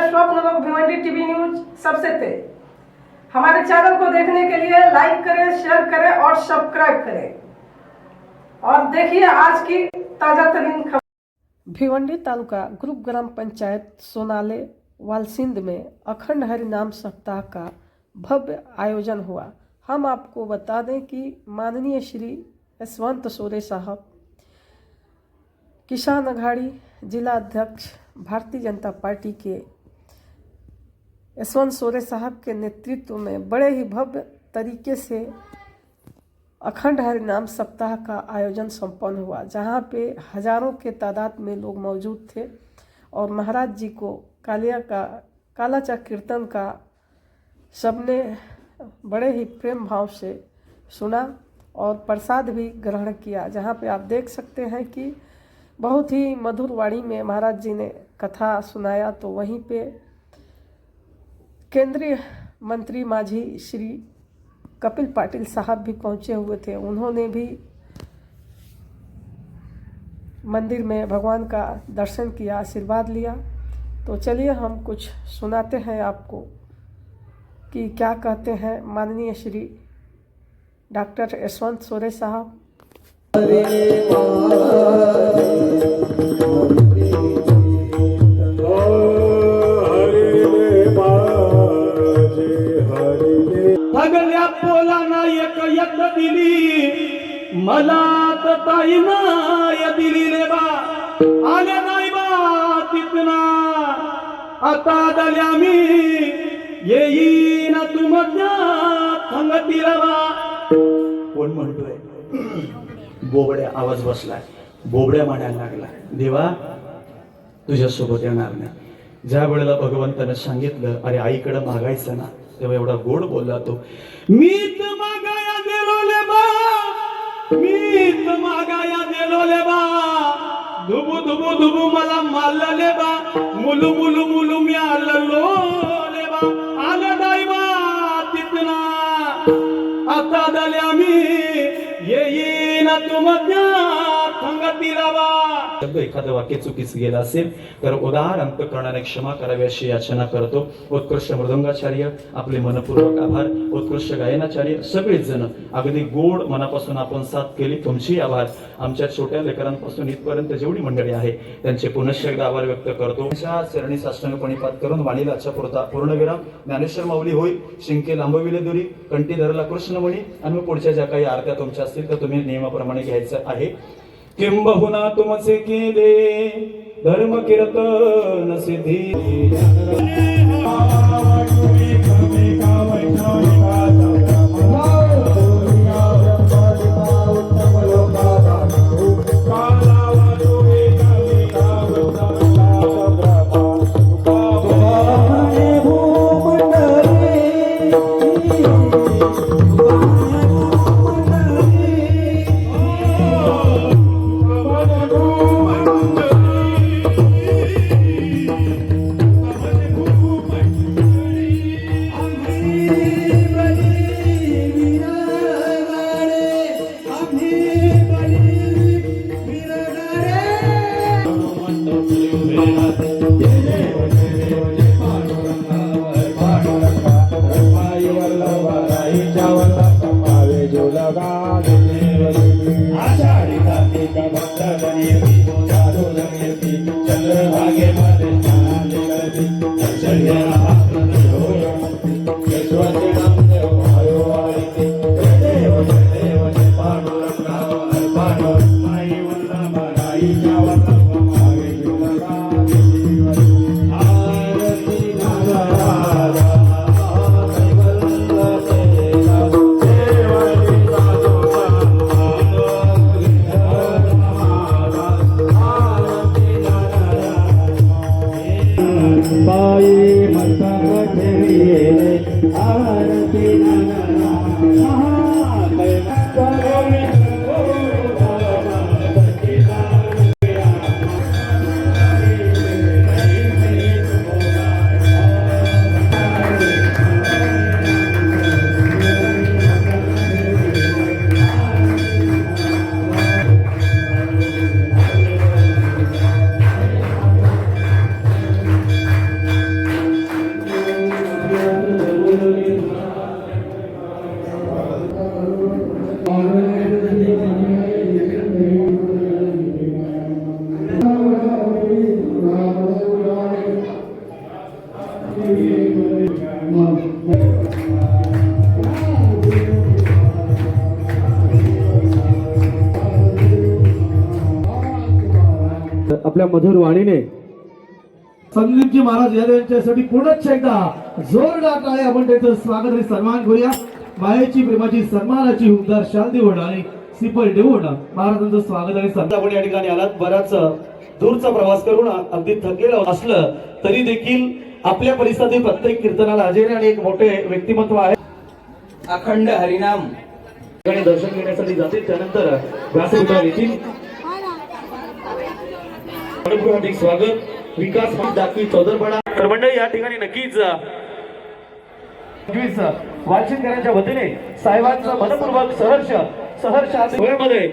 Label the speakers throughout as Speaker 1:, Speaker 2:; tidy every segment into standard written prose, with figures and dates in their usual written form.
Speaker 1: स्वप्न लोग Bhiwandi TV news सबसे तेज। हमारे चैनल को देखने के लिए लाइक करें, शेयर करें और सब्सक्राइब करें और देखिए आज की ताजा तरीन खबर। भिवंडी तालुका ग्रुप ग्राम पंचायत सोनाले वालसिंद में अखंड हरिनाम सप्ताह का भव्य आयोजन हुआ। हम आपको बता दें कि माननीय श्री यशवंत सोरे साहब किसान अघाड़ी जिला अध्यक्ष भारतीय जनता पार्टी के यशवंत सोरे साहब के नेतृत्व में बड़े ही भव्य तरीके से अखंड हरिनाम सप्ताह का आयोजन संपन्न हुआ, जहां पे हजारों के तादाद में लोग मौजूद थे और महाराज जी को कालाचा कीर्तन का सबने बड़े ही प्रेम भाव से सुना और प्रसाद भी ग्रहण किया। जहां पे आप देख सकते हैं कि बहुत ही मधुर वाणी में महाराज जी ने कथा सुनाया। तो वहीं पे केंद्रीय मंत्री माझी श्री कपिल पाटिल साहब भी पहुंचे हुए थे। उन्होंने भी मंदिर में भगवान का दर्शन किया, आशीर्वाद लिया। तो चलिए हम कुछ सुनाते हैं आपको कि क्या कहते हैं माननीय श्री डॉक्टर यशवंत सोरे साहब।
Speaker 2: भगल्या पोला नायक यक दिली मला ताई नाय दिली रे बा आले नाही बा तितना आता दल्या मी येईन तुमच्या संगतीला बा। कोण म्हणतोय? बोबड्या आवाज बसलाय, बोबड्या म्हणायला लागला, देवा तुझ्या सोबत येणार नाही। ज्या वेळेला भगवंताने सांगितलं अरे आईकडे मागायचं ना, तेव्हा एवढा गोड बोलला तो, मीच मागाया दिलो ले बा, मीच मागाया दिलो ले बा, धुबू धुबू धुबू मला मारलं ले बा, मुलू मुलू मुलू मी आलो ले बा, आलं दाईबा तितना आता दल्या मी येईन तुमच्या संगतीला बा। एखादं वाक्य चुकीच गेलं असेल तर उदार अंतःकरणाने क्षमा करावी अशी याचना करतो। उत्कृष्ट मृदंगाचार्य आपले मनपूर्वक आभार, उत्कृष्ट गायनाचार्य सगळेच जण अगदी गोड मनापासून आपण साथ केली, तुमची आभार। आमच्या छोट्या लेकरांपासून इथपर्यंत जेवढी मंडळी आहे त्यांचे पुनश्च एकदा आभार व्यक्त करतो। चरणी साष्टांग प्रणिपात करून वाणीला अच्छा पूर्णविराम। ज्ञानेश्वर माऊली होईल, शिंके लांबविले दुरी, कंठी धरला कृष्णमणी। आणि पुढच्या ज्या काही आरत्या तुमच्या असतील तर तुम्ही नियमाप्रमाणे घ्यायचं आहे। किंबहुना तुमचे केले धर्म कीर्तन सिद्धी आपल्या मधुर वाणीने संदीपजी महाराज यांच्यासाठी पुनश्च एकदा जोरदार टाळ्या आपण त्यांचं स्वागत आणि सन्मान करूया. मायेची प्रेमाची सन्मानाची उद्गार शांती होणं आणि सिपल देऊन महाराजांचं स्वागत आणि सन्मान. आपण या ठिकाणी आलात, बराच दूरचा प्रवास करून अगदी थकलेलं असलं तरी देखील आपल्या परिसरातील प्रत्येक कीर्तनाला हजेरी आणि एक मोठे व्यक्तिमत्व आहे.
Speaker 3: अखंड हरिनाम
Speaker 2: दर्शन घेण्यासाठी जातील, त्यानंतर व्यासपीठावर येतील. हार्दिक स्वागत. विकास दाखवी चौदरपाडा तर मंडळी या ठिकाणी नक्कीच वाचनकरांच्या वतीने साहेबांचं मनपूर्वक सहर्ष वेळेमध्ये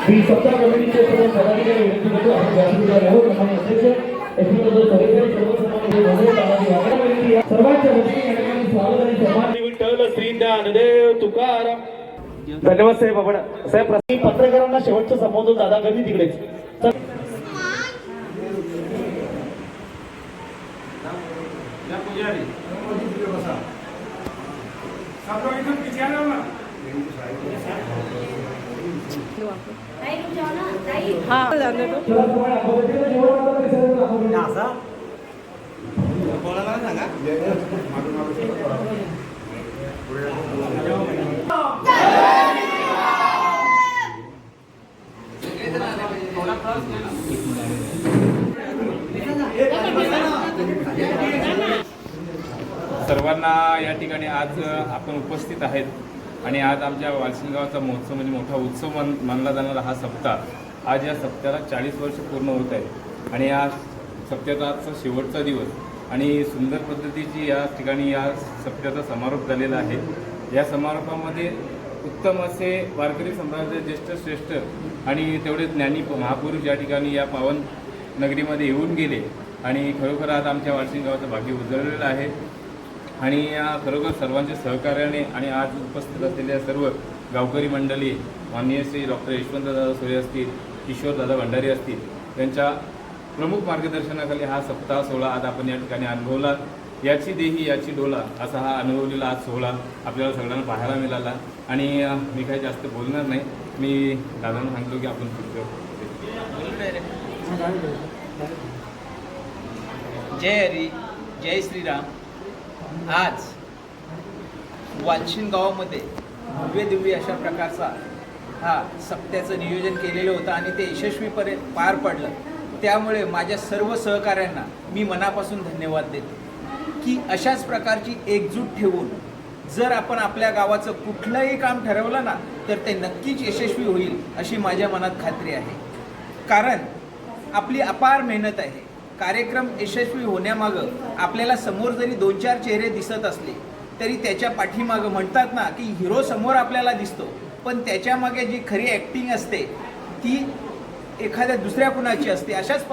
Speaker 2: मी सत्ता कमिटीचे सर्व पदाधिकारी विनंती करतो आपण व्यासपीठावर यावं. प्रमाणे अध्यक्ष सर्वांच्या वतीने स्वागत आणि सन्मान. विठ्ठल श्रीज्ञान देव तुकाराम. धन्यवाद साहेब. आपण साहेब पत्रकारांना शेवटचं संबोधन दादा कधी तिकडेच
Speaker 1: हाँ जाने दो.
Speaker 4: सर्वांना या ठिकाणी आज आपण उपस्थित आहेत आणि आज आमच्या वालशिंगावचा महोत्सव म्हणजे मोठा उत्सव मानला जाणारा हा सप्ताह, आज या सप्त्याला 40 वर्ष पूर्ण होत आहे आणि या सप्त्याचा आजचा शेवटचा दिवस आणि सुंदर पद्धतीची या ठिकाणी या सप्त्याचा समारोप झालेला आहे. या समारोपामध्ये उत्तम असे वारकरी संप्रदायाचे ज्येष्ठ श्रेष्ठ आणि तेवढे ज्ञानी महापुरुष या ठिकाणी या पावन नगरीमध्ये येऊन गेले आणि खरोखर आज आमच्या वालशिंगावाचं भाग्य उजळलेलं आहे आणि खरोखर सर्वांच्या सहकार्याने आणि आज उपस्थित असलेल्या सर्व गावकरी मंडळी माननीय श्री डॉक्टर यशवंतदादा सोरे असतील, किशोरदादा भंडारी असतील, त्यांच्या प्रमुख मार्गदर्शनाखाली हा सप्ताह सोहळा आज आपण या ठिकाणी अनुभवला. याची देही याची डोला असा हा अनुभवलेला आज सोहळा आपल्याला सगळ्यांना पाहायला मिळाला आणि मी काही जास्त बोलणार नाही. मी दादांना सांगतो की आपण
Speaker 3: जय हरी जय श्रीराम. आज वालशिंग गावामध्ये भव्य दिव्य अशा प्रकारचा हा सप्त्याचं नियोजन केलेलं होतं आणि ते यशस्वीपणे पार पडलं. त्यामुळे माझ्या सर्व सहकाऱ्यांना मी मनापासून धन्यवाद देतो की अशाच प्रकारची एकजूट ठेवून जर आपण आपल्या गावाचं कुठलंही काम ठरवलं ना तर ते नक्कीच यशस्वी होईल अशी माझ्या मनात खात्री आहे. कारण आपली अपार मेहनत आहे. कार्यक्रम यशस्वी होण्यामागं आपल्याला समोर जरी 2-4 चेहरे दिसत असले तरी त्याच्या पाठीमागं म्हणतात ना की हिरो समोर आपल्याला दिसतो, पण त्याच्यामागे जी खरी ॲक्टिंग असते ती एखाद्या दुसऱ्या कुणाची असते. अशाच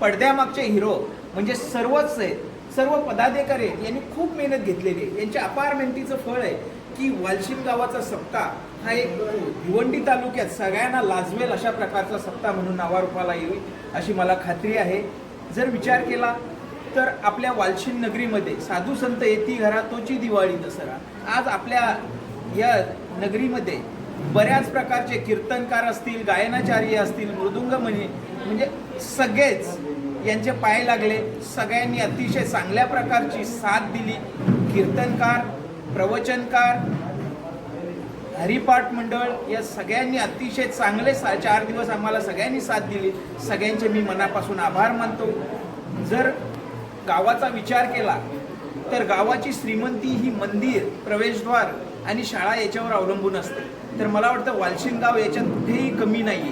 Speaker 3: पडद्यामागचे हिरो म्हणजे सर्वच आहेत, सर्व पदाधिकारी यांनी खूप मेहनत घेतलेली आहे. यांच्या अपार मेहनतीचं फळ आहे की वालशिंग गावाचा सप्ताह हा एक भिवंडी तालुक्यात सगळ्यांना लाजवेल अशा प्रकारचा सप्ताह म्हणून नावारूपाला येईल अशी मला खात्री आहे. जर विचार केला तर आपल्या वालशिंग नगरीमध्ये साधू संत येती घरा तोची दिवाळी दसरा. आज आपल्या या नगरीमध्ये बऱ्याच प्रकारचे कीर्तनकार असतील, गायनाचार्य असतील, मृदुंगमणी म्हणजे सगळेच यांचे पाय लागले. सगळ्यांनी अतिशय चांगल्या प्रकारची साथ दिली. कीर्तनकार, प्रवचनकार, हरिपाठ मंडळ या सगळ्यांनी अतिशय चांगले 4 दिवस आम्हाला सगळ्यांनी साथ दिली. सगळ्यांचे मी मनापासून आभार मानतो. जर गावाचा विचार केला तर गावाची श्रीमंती ही मंदिर, प्रवेशद्वार आणि शाळा याच्यावर अवलंबून असते. तर मला वाटतं वालशिंग गाव याच्यात कुठेही कमी नाही आहे.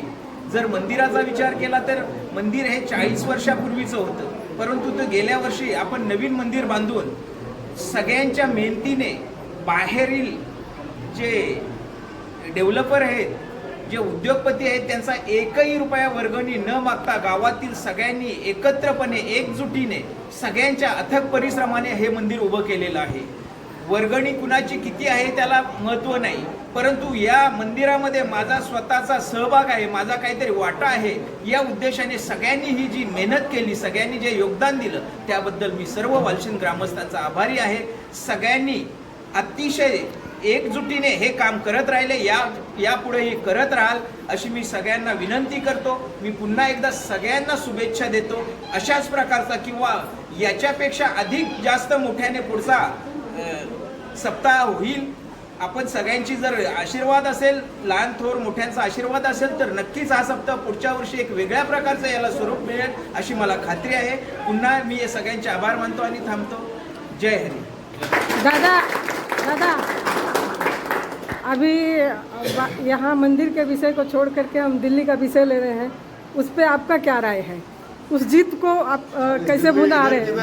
Speaker 3: जर मंदिराचा विचार केला तर मंदिर हे 40 वर्षापूर्वीचं होतं, परंतु ते गेल्या वर्षी आपण नवीन मंदिर बांधून सगळ्यांच्या मेहनतीने बाहेरील जे डेव्हलपर आहेत, जे उद्योगपती आहेत, त्यांचा एकही रुपया वर्गणी न मागता गावातील सगळ्यांनी एकत्रपणे एकजुटीने सगळ्यांच्या अथक परिश्रमाने हे मंदिर उभं केलेलं आहे. वर्गणी कुणाची किती आहे त्याला महत्त्व नाही, परंतु या मंदिरामध्ये माझा स्वतःचा सहभाग आहे, माझा काहीतरी वाटा आहे, या उद्देशाने सगळ्यांनी ही जी मेहनत केली, सगळ्यांनी जे योगदान दिलं त्याबद्दल मी सर्व वालशिंद ग्रामस्थांचा आभारी आहे. सगळ्यांनी अतिशय एकजुटीने हे काम करत राहिले, यापुढेही करत राहाल अशी मी सगळ्यांना विनंती करतो. मी पुन्हा एकदा सगळ्यांना शुभेच्छा देतो. अशाच प्रकारचा किंवा याच्यापेक्षा अधिक जास्त मोठ्याने पुढचा सप्ताह होईल. आपण सगळ्यांची जर आशीर्वाद असेल, लहान थोर मोठ्यांचा आशीर्वाद असेल तर नक्कीच हा सप्ताह पुढच्या वर्षी एक वेगळ्या प्रकारचं याला स्वरूप मिळेल अशी मला खात्री आहे. पुन्हा मी हे सगळ्यांचे आभार मानतो आणि थांबतो. जय हरी.
Speaker 5: दादा दादा अभी यहाँ मंदिर के विषय को छोड़ करके हम दिल्ली का विषय ले रहे हैं, उस पर आपका क्या राय है? उस जीत को आप कैसे भुला रहे हैं?